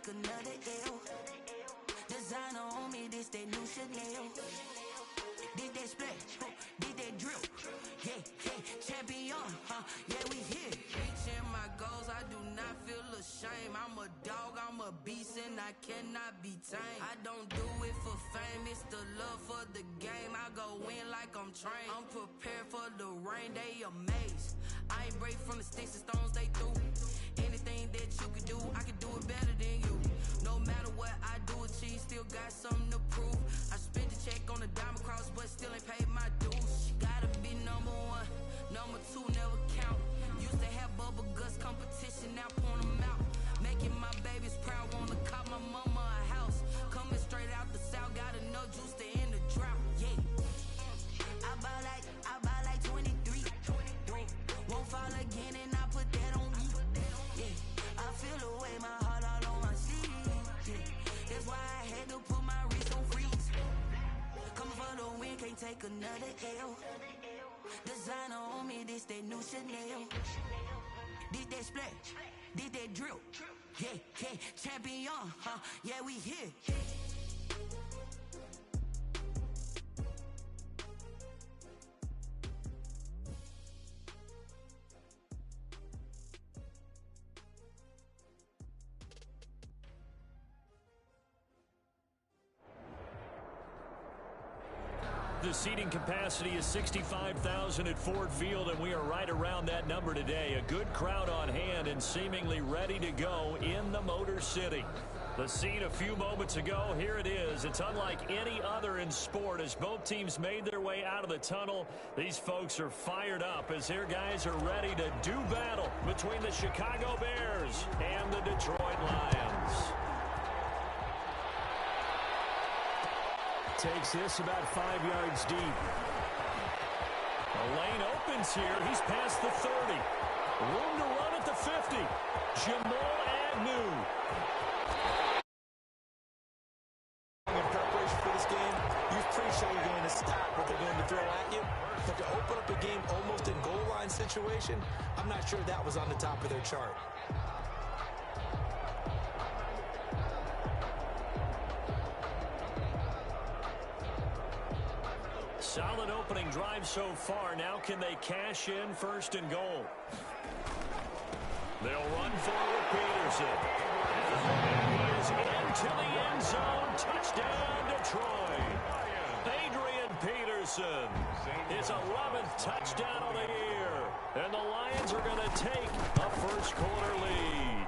take another L. Designer on me, this that new Chanel. Did that splash, did that drip. Yeah, champion, yeah, we here. Reaching my goals, I do not feel ashamed. I'm a dog, I'm a beast, and I cannot be tamed. I don't do it for fame, it's the love for the game. I go in like I'm trained. I'm prepared for the rain, they amazed. I ain't break from the sticks and stones they threw. Anything that you could do, I can do it better than you. No matter what I do, achieve, still got something to prove. I spent the check on the diamond cross, but still ain't paid my dues. Gotta be number one, number two never count. Used to have bubble guts competition, now point them out. Making my babies proud, wanna cop my mama a house. Coming straight out the south, got enough juice to end the drought. Yeah, I buy like 23. Won't fall again, and I put that on me. Yeah, I feel the way, my heart all on my sleeve. Yeah, that's why I had to put my wrist on freeze. Coming for the win, can't take another L. Designer on me, this that new Chanel. Did that splash, did that drip. Yeah, champion, yeah, we here. The seating capacity is 65,000 at Ford Field, and we are right around that number today. A good crowd on hand and seemingly ready to go in the Motor City. The scene a few moments ago, here it is. It's unlike any other in sport as both teams made their way out of the tunnel. These folks are fired up as their guys are ready to do battle between the Chicago Bears and the Detroit Lions. Takes this about 5 yards deep. The lane opens here. He's past the 30. Room to run at the 50. Jamal Agnew. In preparation for this game, you're pretty sure you're going to stop what they're going to throw at you. But to open up a game almost in goal line situation, I'm not sure that was on the top of their chart. Solid opening drive so far. Now can they cash in first and goal? They'll run forward Peterson. And he's into the end zone. Touchdown, Detroit. Adrian Peterson. His 11th touchdown of the year. And the Lions are going to take a first quarter lead.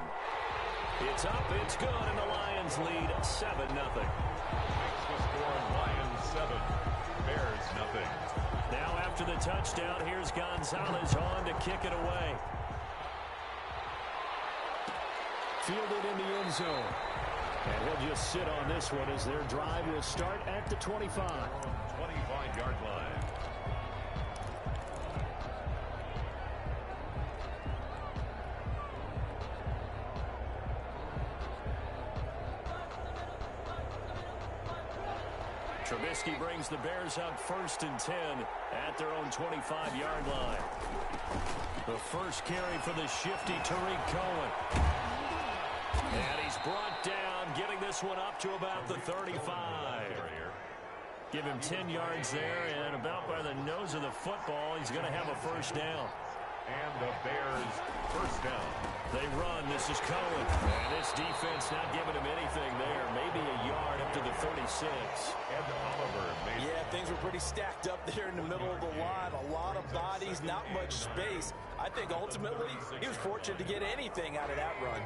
It's up, it's good, and the Lions lead 7-0. The score, Lions 7. Bears nothing. Now after the touchdown, here's Gonzalez on to kick it away. Fielded in the end zone. And he'll just sit on this one as their drive will start at the 25. 25-yard line. Trubisky brings the Bears up 1st and 10 at their own 25-yard line. The first carry for the shifty Tariq Cohen. And he's brought down, getting this one up to about the 35. Give him 10 yards there, and about by the nose of the football, he's going to have a first down. And the Bears first down. They run. This is Cohen. And this defense not giving him anything there. Maybe a yard up to the 36. And Oliver made Yeah, things were pretty stacked up there in the middle of the line. A lot of bodies, not much space. I think ultimately he was fortunate to get anything out of that run.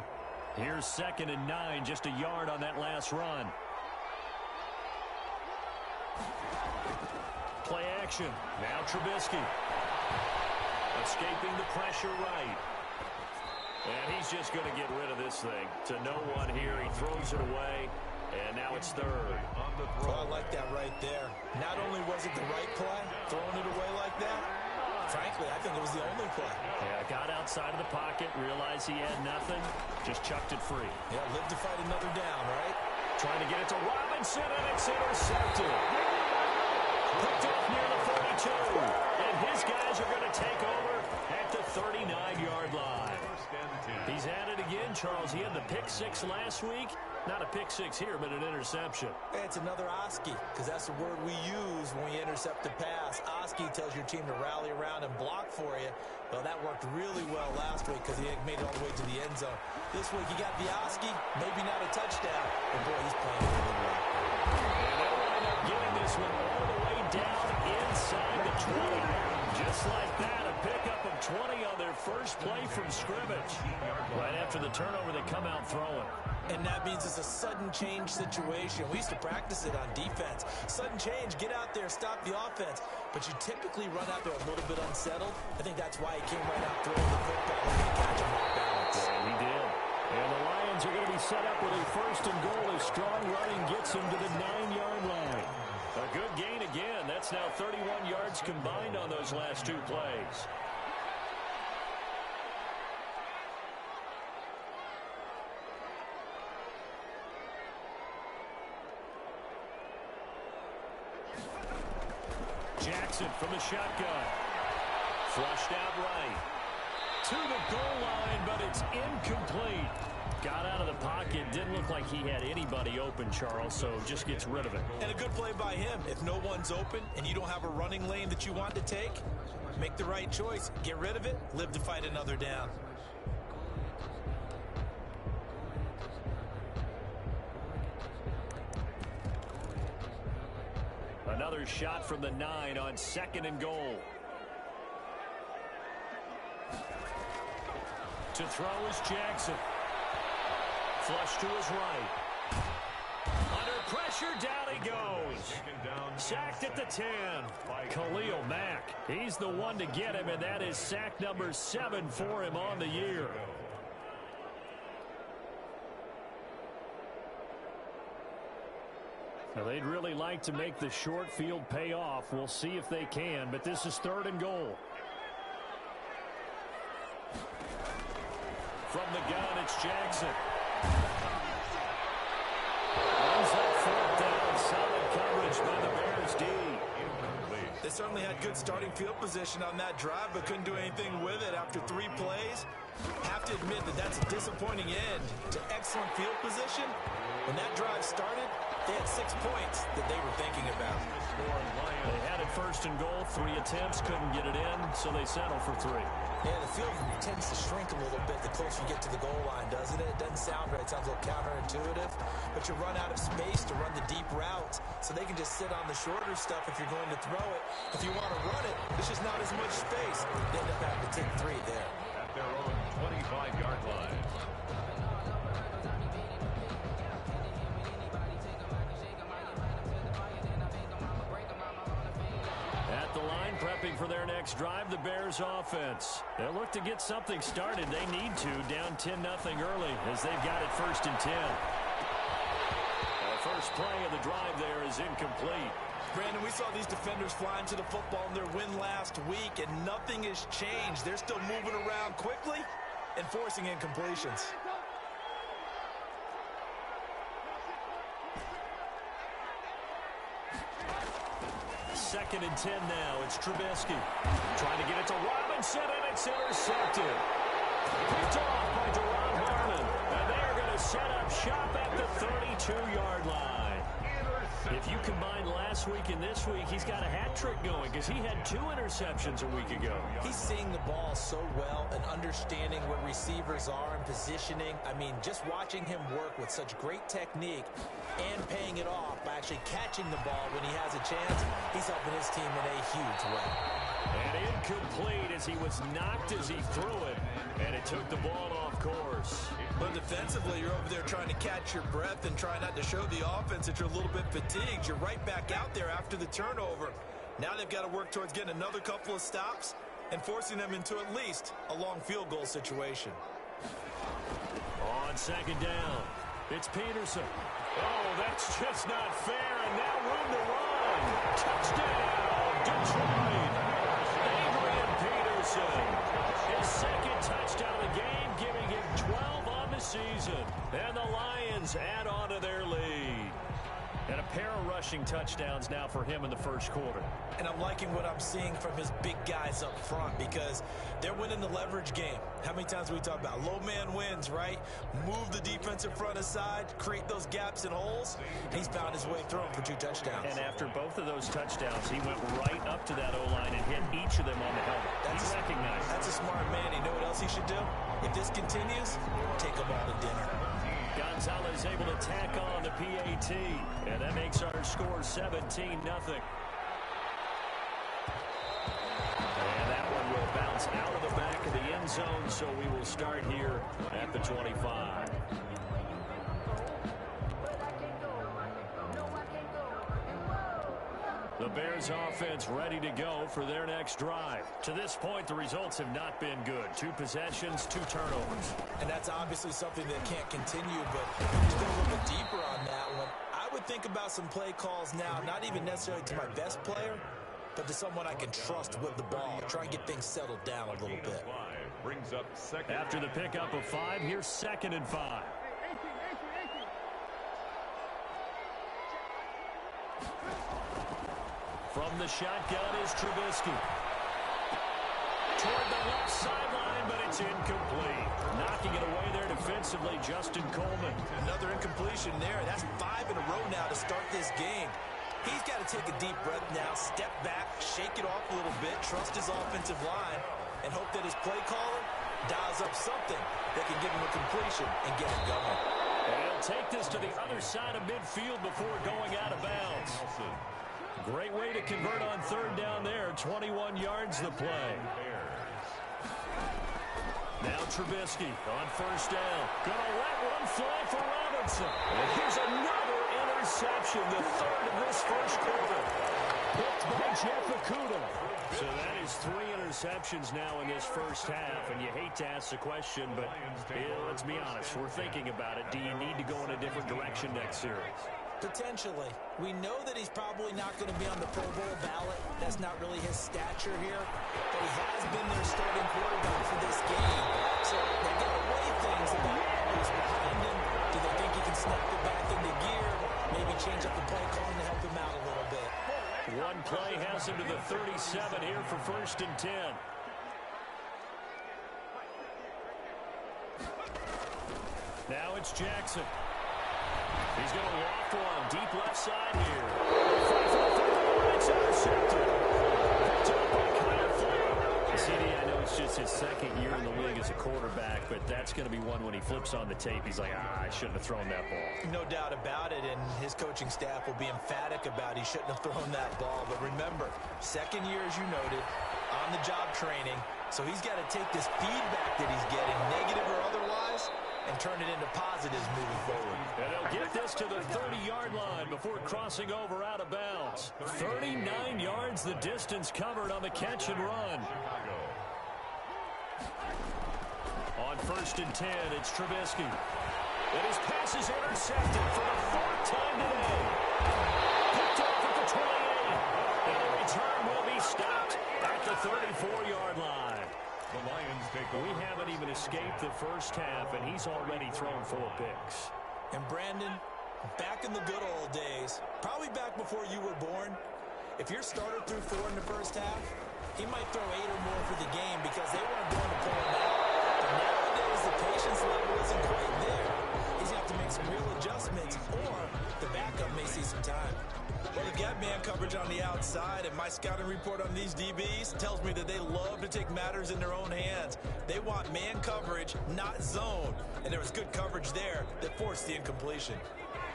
Here's 2nd and 9, just a yard on that last run. Play action. Now Trubisky. Escaping the pressure right. And he's just going to get rid of this thing. To no one here. He throws it away. And now it's 3rd. on the throw. I like that right there. Not only was it the right play, throwing it away like that, frankly, I think it was the only play. Yeah, got outside of the pocket, realized he had nothing, just chucked it free. Yeah, live to fight another down, right? Trying to get it to Robinson, and it's intercepted. Picked off near the 42. And his guys are going to take over at the 39-yard line. First and 10. He's at it again, Charles, he had the pick six last week. Not a pick six here, but an interception. Hey, it's another Oski, because that's the word we use when we intercept a pass. Oski tells your team to rally around and block for you. Well, that worked really well last week because he made it all the way to the end zone. This week, he got the Oski, maybe not a touchdown, but boy, he's playing really well. And they'll wind up getting this one all the way down inside the 20. Just like that, a pickup of 20 on their first play from scrimmage. Right after the turnover, they come out throwing. And that means it's a sudden change situation. We used to practice it on defense. Sudden change, get out there, stop the offense. But you typically run out there a little bit unsettled. I think that's why he came right out throwing the football and didn't catch him off balance. Yeah, he did. And the Lions are going to be set up with a first and goal as strong running gets him to the 9-yard line. A good gain again. That's now 31 yards combined on those last two plays. Jackson from the shotgun. Flushed out right. To the goal line, but it's incomplete. Got out of the pocket. Didn't look like he had anybody open, Charles, so just gets rid of it. And a good play by him. If no one's open and you don't have a running lane that you want to take, make the right choice. Get rid of it. Live to fight another down. Another shot from the 9 on 2nd and goal. To throw is Jackson. Flush to his right. Under pressure, down he goes. Sacked at the 10. Khalil Mack. He's the one to get him, and that is sack number 7 for him on the year. Now, they'd really like to make the short field pay off. We'll see if they can, but this is 3rd and goal. From the gun, it's Jackson. Runs up 4th down. Solid coverage by the Bears D. They certainly had good starting field position on that drive, but couldn't do anything with it after 3 plays. Have to admit that that's a disappointing end to excellent field position. When that drive started, they had 6 points that they were thinking about. They had it 1st and goal. 3 attempts, couldn't get it in, so they settle for 3. Yeah, the field tends to shrink a little bit the closer you get to the goal line, doesn't it? It doesn't sound right. It sounds a little counterintuitive. But you run out of space to run the deep routes, so they can just sit on the shorter stuff if you're going to throw it. If you want to run it, there's just not as much space. They end up having to take 3 there. At their own 25-yard line. Prepping for their next drive, the Bears offense. They'll look to get something started. They need to, down 10-0 early as they've got it 1st and 10. The first play of the drive there is incomplete. Brandon, we saw these defenders flying to the football in their win last week, and nothing has changed. They're still moving around quickly and forcing incompletions. 2nd and 10 now. It's Trubisky trying to get it to Robinson, and it's intercepted. Picked off by Jerron Harmon. And they're going to set up shop at the 32-yard line. If you combine last week and this week, he's got a hat trick going because he had 2 interceptions a week ago. He's seeing the ball so well and understanding where receivers are and positioning. I mean, just watching him work with such great technique and paying it off by actually catching the ball when he has a chance, he's helping his team in a huge way. And incomplete as he was knocked as he threw it, and it took the ball off course. But defensively, you're over there trying to catch your breath and try not to show the offense that you're a little bit fatigued. You're right back out there after the turnover. Now they've got to work towards getting another couple of stops and forcing them into at least a long field goal situation. On 2nd down, it's Peterson. Oh, that's just not fair, and now room to run. Touchdown, Detroit. Adrian Peterson. His 2nd touchdown of the game, giving him 12 on the season. And the Lions add on to their lead. And a pair of rush rushing touchdowns now for him in the first quarter. And I'm liking what I'm seeing from his big guys up front because they're winning the leverage game. How many times we talk about low man wins, right? Move the defensive front aside, create those gaps and holes. He's found his way through them for 2 touchdowns. And after both of those touchdowns, he went right up to that O-line and hit each of them on the helmet. He recognized That's a smart man. You know what else he should do? If this continues, take them all to dinner. Gonzalez able to tack on the PAT, and that makes our score 17-0. And that one will bounce out of the back of the end zone, so we will start here at the 25. The Bears offense ready to go for their next drive. To this point, the results have not been good. 2 possessions, 2 turnovers. And that's obviously something that can't continue, but just go a little bit deeper on that one. I would think about some play calls now, not even necessarily to my best player, but to someone I can trust with the ball. Try and get things settled down a little bit. Brings up second. After the pickup of 5, here's 2nd and 5. From the shotgun is Trubisky. Toward the left sideline, but it's incomplete. Knocking it away there defensively, Justin Coleman. Another incompletion there. That's 5 in a row now to start this game. He's got to take a deep breath now, step back, shake it off a little bit, trust his offensive line, and hope that his play caller dials up something that can give him a completion and get him going. And he'll take this to the other side of midfield before going out of bounds. Great way to convert on 3rd down there. 21 yards the play. Now Trubisky on 1st down. Gonna let one fly for Robinson. And here's another interception, the 3rd of this first quarter. Picked by Jeff Okudah. So that is 3 interceptions now in this first half. And you hate to ask the question, but let's be honest. We're thinking about it. Do you need to go in a different direction next series? Potentially. We know that he's probably not going to be on the Pro Bowl ballot. That's not really his stature here. But he has been their starting quarterback for this game. So they've got to weigh things about who's behind him. Do they think he can snap it back into gear? Maybe change up the play calling to help him out a little bit. One play has him to the 37 here for 1st and 10. Now it's Jackson. He's going to walk one deep left side here. It's intercepted. Picked up by Kyle Fuller. CD, I know it's just his 2nd year in the league as a quarterback, but that's going to be one when he flips on the tape. He's like, I shouldn't have thrown that ball. No doubt about it, and his coaching staff will be emphatic about he shouldn't have thrown that ball. But remember, 2nd year, as you noted, on-the-job training. So he's got to take this feedback that he's getting, negative or otherwise, and turn it into positives moving forward. And they'll get this to the 30-yard line before crossing over out of bounds. 39 yards the distance covered on the catch and run. On 1st and 10, it's Trubisky. And his pass is intercepted for the 4th time today. Picked off at the 28. And the return will be stopped at the 34-yard line. The Lions take over. We haven't even escaped the first half, and he's already thrown 4 picks. And Brandon, back in the good old days, probably back before you were born, if your starter threw 4 in the first half, he might throw 8 or more for the game because they weren't going to pull him out. But nowadays, the patience level isn't quite there. He's going to have to make some real adjustments, or the backup may see some time. Well, you got man coverage on the outside, and my scouting report on these DBs tells me that they love to take matters in their own hands. They want man coverage, not zone. And there was good coverage there that forced the incompletion.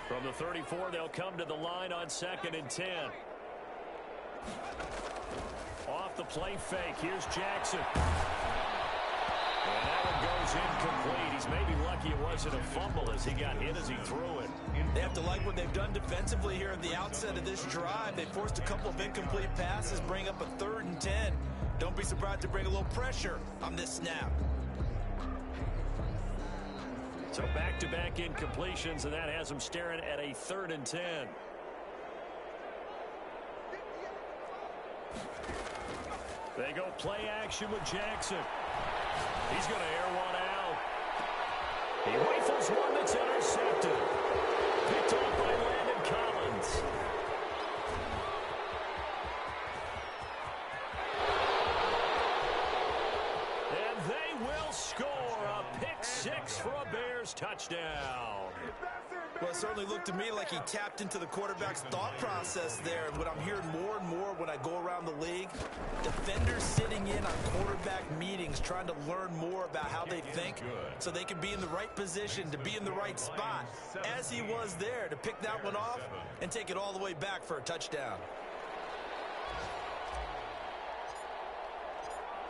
From the 34, they'll come to the line on 2nd and 10. Off the play fake, here's Jackson. And that one goes incomplete. He's maybe lucky it wasn't a fumble as he got hit as he threw it. They have to like what they've done defensively here at the outset of this drive. They forced a couple of incomplete passes, bring up a 3rd and 10. Don't be surprised to bring a little pressure on this snap. So back-to-back incompletions, and that has them staring at a 3rd and 10. They go play action with Jackson. He's going to air one out. He rifles one that's intercepted. Picked off by Landon Collins. will score a pick six for a Bears touchdown. Well, it certainly looked to me like he tapped into the quarterback's thought process there. And what I'm hearing more and more when I go around the league, defenders sitting in on quarterback meetings trying to learn more about how they think so they can be in the right position to be in the right spot, as he was there to pick that one off and take it all the way back for a touchdown.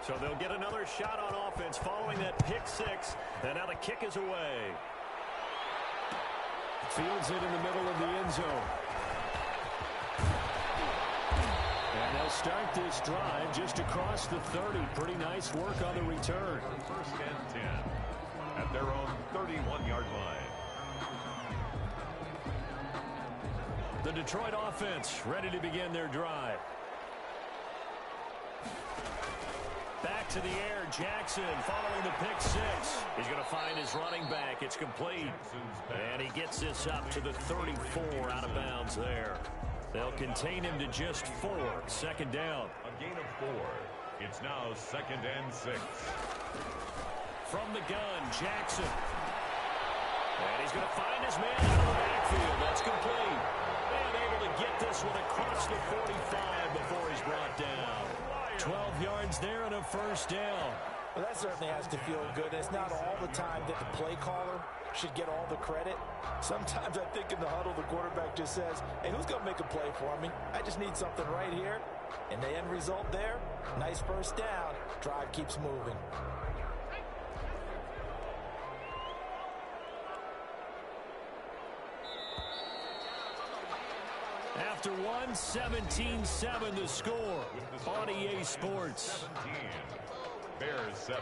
So they'll get another shot on offense following that pick six. And now the kick is away. Fields it in the middle of the end zone. And they'll start this drive just across the 30. Pretty nice work on the return. First and 10 at their own 31-yard line. The Detroit offense ready to begin their drive. Back to the air, Jackson following the pick six. He's going to find his running back. It's complete. And he gets this up to the 34 out of bounds there. They'll contain him to just 4. Second down. A gain of 4. It's now 2nd and 6. From the gun, Jackson. And he's going to find his man out of the backfield. That's complete. And able to get this one across the 45 before he's brought down. 12 yards there and a first down. Well, that certainly has to feel good. It's not all the time that the play caller should get all the credit. Sometimes I think in the huddle, the quarterback just says, hey, who's going to make a play for me? I just need something right here. And the end result there, nice first down. Drive keeps moving. After 17-7 to score on EA Sports. 17. Bears 7.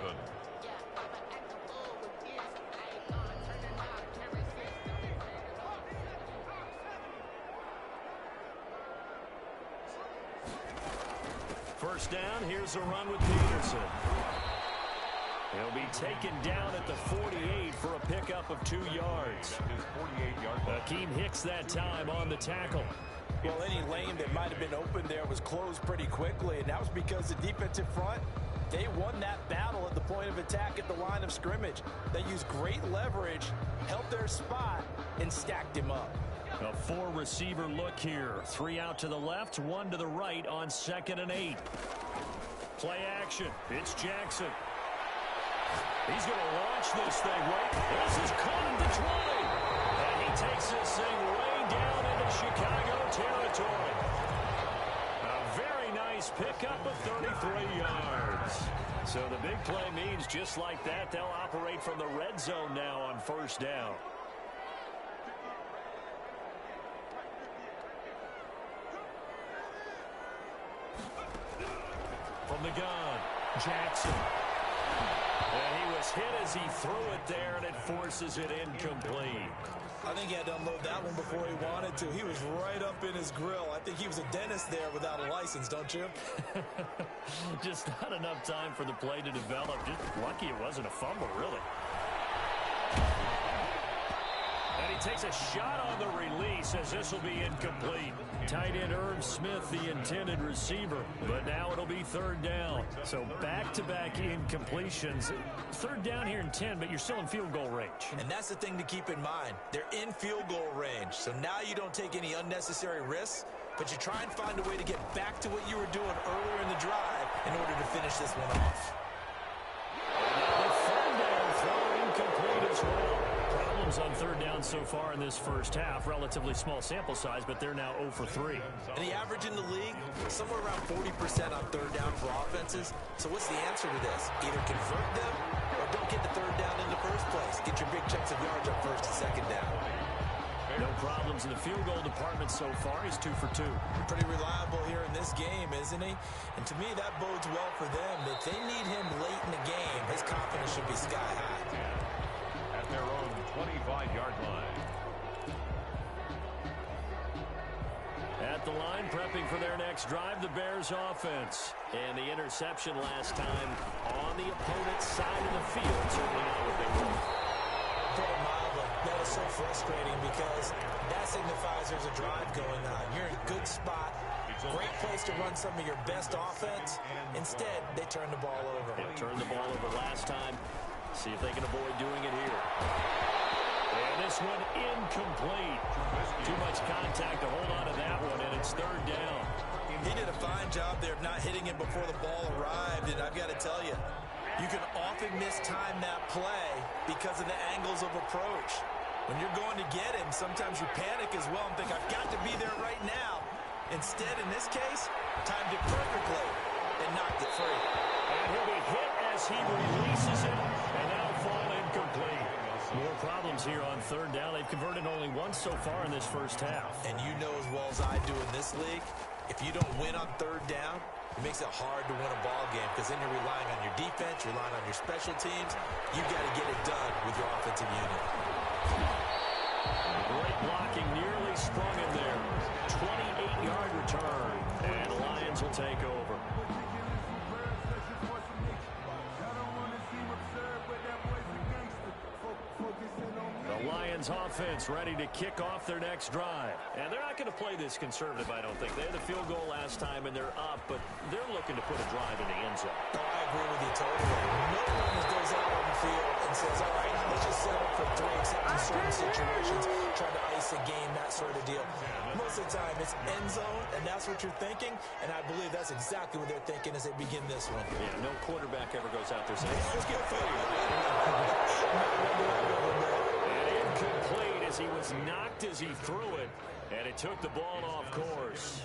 First down, here's a run with Peterson. He'll be taken down at the 48 for a pickup of 2 yards. His 48-yard line. Akeem Hicks that time on the tackle. Well, any lane that might have been open there was closed pretty quickly, and that was because the defensive front, they won that battle at the point of attack at the line of scrimmage. They used great leverage, held their spot, and stacked him up. A 4-receiver look here. 3 out to the left, 1 to the right on 2nd and 8. Play action. It's Jackson. He's going to launch this thing. This is caught at the 20. And he takes this thing way down into Chicago territory. A very nice pickup of 33 yards. So the big play means just like that, they'll operate from the red zone now on first down. From the gun, Jackson. And he was hit as he threw it there, and it forces it incomplete. I think he had to unload that one before he wanted to. He was right up in his grill. I think he was a dentist there without a license, don't you? Just not enough time for the play to develop. Just lucky it wasn't a fumble, really. And he takes a shot on the release as this will be incomplete. Tight end Irv Smith, the intended receiver. But now it'll be third down. So back-to-back incompletions. Third down here in 10, but you're still in field goal range. And that's the thing to keep in mind. They're in field goal range. So now you don't take any unnecessary risks, but you try and find a way to get back to what you were doing earlier in the drive in order to finish this one off. The third down throw incomplete as well. Problems on third down so far in this first half. Relatively small sample size, but they're now 0 for 3. And the average in the league, somewhere around 40% on third down for offenses. So what's the answer to this? Either convert them or don't get the third down in the first place. Get your big chunks of yards on first and second down. No problems in the field goal department so far. He's 2 for 2. Pretty reliable here in this game, isn't he? And to me, that bodes well for them. If they need him late in the game, his confidence should be sky high. At their own 25-yard line. At the line, prepping for their next drive, the Bears offense. And the interception last time on the opponent's side of the field. Certainly not what they want. Put it mildly, that is so frustrating because that signifies there's a drive going on. You're in a good spot, great place to run some of your best offense, and Instead, they turn the ball over. Yeah, turned the ball over last time. See if they can avoid doing it here. And this one incomplete. Too much contact to hold on to that one, and it's third down. He did a fine job there of not hitting him before the ball arrived, and I've got to tell you, you can often mistime that play because of the angles of approach. When you're going to get him, sometimes you panic as well and think, I've got to be there right now. Instead, in this case, timed it perfectly and knocked it free. And he'll be hit as he releases it, and that'll fall incomplete. More problems here on third down. They've converted only once so far in this first half. And you know as well as I do in this league, if you don't win on third down, it makes it hard to win a ball game because then you're relying on your defense, you're relying on your special teams. You've got to get it done with your offensive unit. Great blocking, nearly sprung him there. 28-yard return, and the Lions will take over. The Lions offense ready to kick off their next drive. And they're not going to play this conservative, I don't think. They had the field goal last time, and they're up, but they're looking to put a drive in the end zone. Oh, I agree with you totally. No one goes out on the field and says, all right, let's just settle for three, except in certain situations, trying to ice a game, that sort of deal. Most of the time, it's end zone, and that's what you're thinking, and I believe that's exactly what they're thinking as they begin this one. Yeah, no quarterback ever goes out there saying, let's get food. And incomplete as he was knocked as he threw it, and it took the ball off course.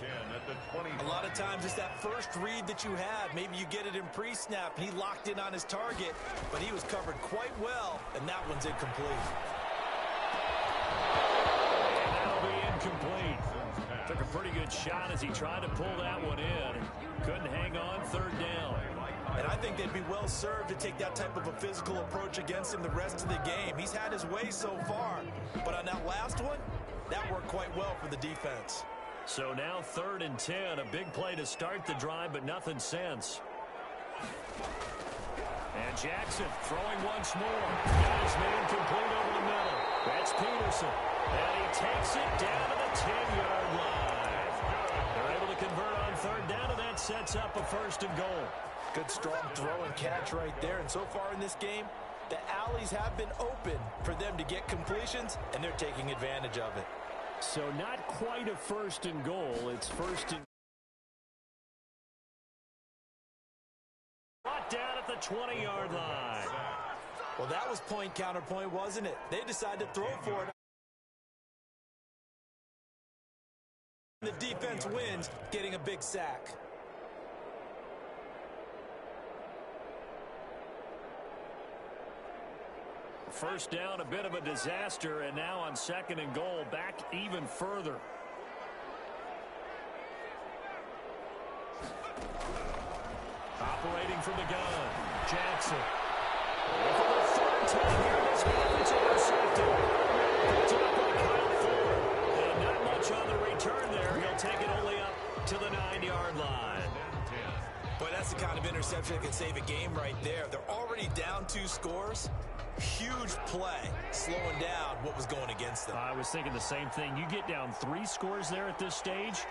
A lot of times it's that first read that you have. Maybe you get it in pre-snap, and he locked in on his target, but he was covered quite well, and that one's incomplete. And that'll be incomplete. Took a pretty good shot as he tried to pull that one in. Couldn't hang on third down. And I think they'd be well served to take that type of a physical approach against him the rest of the game. He's had his way so far, but on that last one, that worked quite well for the defense. So now 3rd and 10, a big play to start the drive, but nothing since. And Jackson throwing once more. Got his man complete over the middle. That's Peterson. And he takes it down to the 10-yard line. They're able to convert on third down, and that sets up a 1st and goal. Good strong throw and catch right there. And so far in this game, the alleys have been open for them to get completions, and they're taking advantage of it. So not quite a 1st and goal. It's 1st and brought down at the 20-yard line. Well, that was point counterpoint, wasn't it? They decided to throw for it. The defense wins, getting a big sack. First down, a bit of a disaster, and now on 2nd and goal, back even further. Operating from the gun, Jackson. And for the 3rd time here, this offense intercepted. Picked up by Kyle Fuller. And not much on the return there. He'll take it only up to the 9-yard line. Boy, that's the kind of interception that can save a game right there. They're already down 2 scores. Huge play, slowing down what was going against them. I was thinking the same thing. You get down 3 scores there at this stage,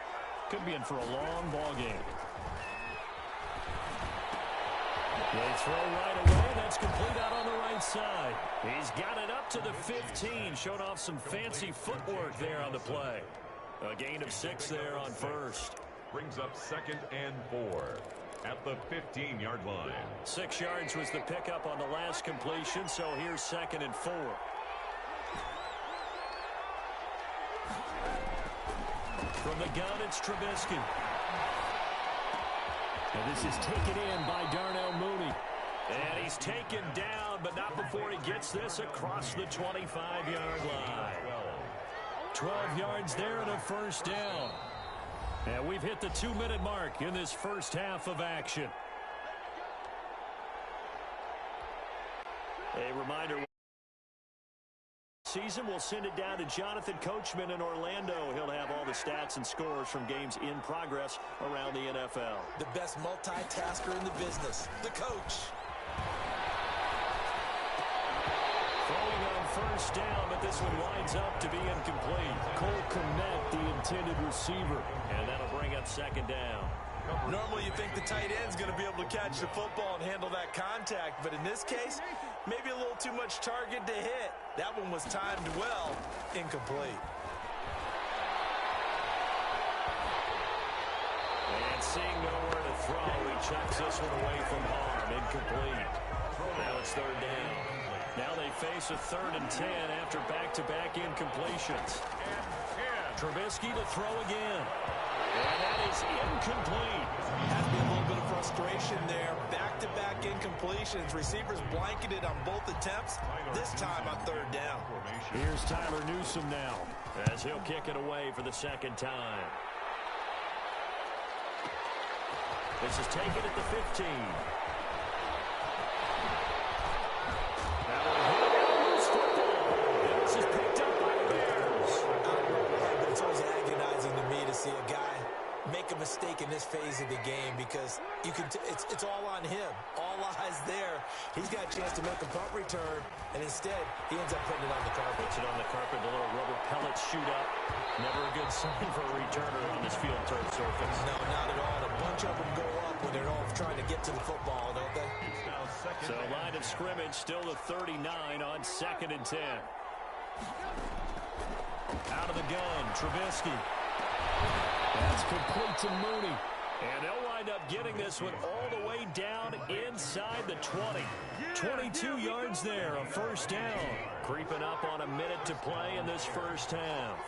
could be in for a long ball game. They throw right away. That's complete out on the right side. He's got it up to the 15. Showed off some fancy footwork there on the play. A gain of 6 there on 1st. Brings up 2nd and 4 at the 15-yard line. 6 yards was the pickup on the last completion, so here's 2nd and 4. From the gun, it's Trubisky. And this is taken in by Darnell Mooney. And he's taken down, but not before he gets this across the 25-yard line. 12 yards there and a 1st down. And we've hit the 2-minute mark in this first half of action. A reminder, season, we'll send it down to Jonathan Coachman in Orlando. He'll have all the stats and scores from games in progress around the NFL. The best multitasker in the business, the coach. Throwing on 1st down, but this one winds up to be incomplete. Cole Kmet, the intended receiver. And that'll bring up 2nd down. Normally you think the tight end's going to be able to catch the football and handle that contact, but in this case, maybe a little too much target to hit. That one was timed well, incomplete. And seeing nowhere to throw, he checks this one away from harm, incomplete. Now it's third down. Now they face a 3rd and 10 after back-to-back incompletions. Trubisky to throw again. And that is incomplete. Has been a little bit of frustration there. Back-to-back incompletions. Receivers blanketed on both attempts. This time on 3rd down. Here's Tyler Newsome now as he'll kick it away for the 2nd time. This is taken at the 15. This is picked up by the Bears. But it's always agonizing to me to see a guy make a mistake in this phase of the game because you can. It's all on him. All eyes there. He's got a chance to make a punt return, and instead he ends up putting it on the carpet. Puts it on the carpet. The little rubber pellets shoot up. Never a good sign for a returner on this field turf surface. No, not at all. A bunch of them go up when they're all trying to get to the football, don't they? So line of scrimmage still the 39 on 2nd and 10. Out of the gun, Trubisky. That's complete to Mooney. And they'll wind up getting this one all the way down inside the 20. 22 yards there, a 1st down. Creeping up on a minute to play in this 1st half.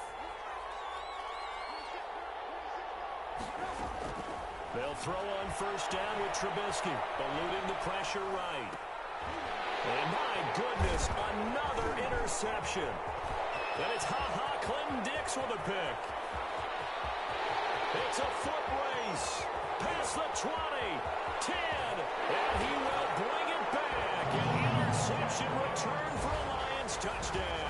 They'll throw on 1st down with Trubisky, eluding the pressure right. And my goodness, another interception. And it's Clinton Dix with a pick. It's a foot race. Past the 20, 10, and he will bring it back. An interception return for a Lions touchdown.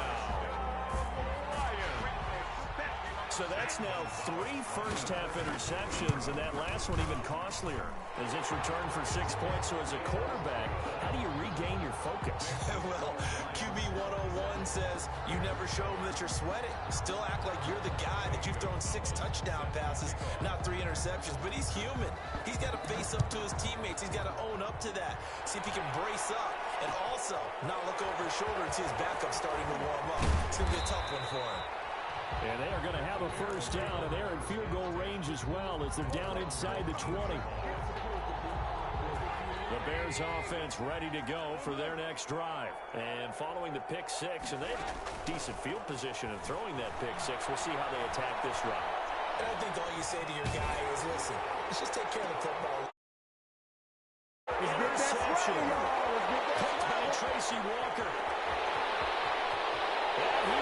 So that's now 3 first-half interceptions, and that last one even costlier as it's returned for 6 points. So as a quarterback, how do you regain your focus? Well, QB 101 says you never show them that you're sweating. Still act like you're the guy that you've thrown 6 touchdown passes, not 3 interceptions. But he's human. He's got to face up to his teammates. He's got to own up to that. See if he can brace up and also not look over his shoulder and see his backup starting to warm up. It's going to be a tough one for him. And they are going to have a 1st down, and they're in field goal range as well as they're down inside the 20. The Bears offense ready to go for their next drive. And following the pick 6, and they have decent field position in throwing that pick 6. We'll see how they attack this drive. And I think all you say to your guy is, listen, let's just take care of the football. Interception. Picked by Tracy Walker. And he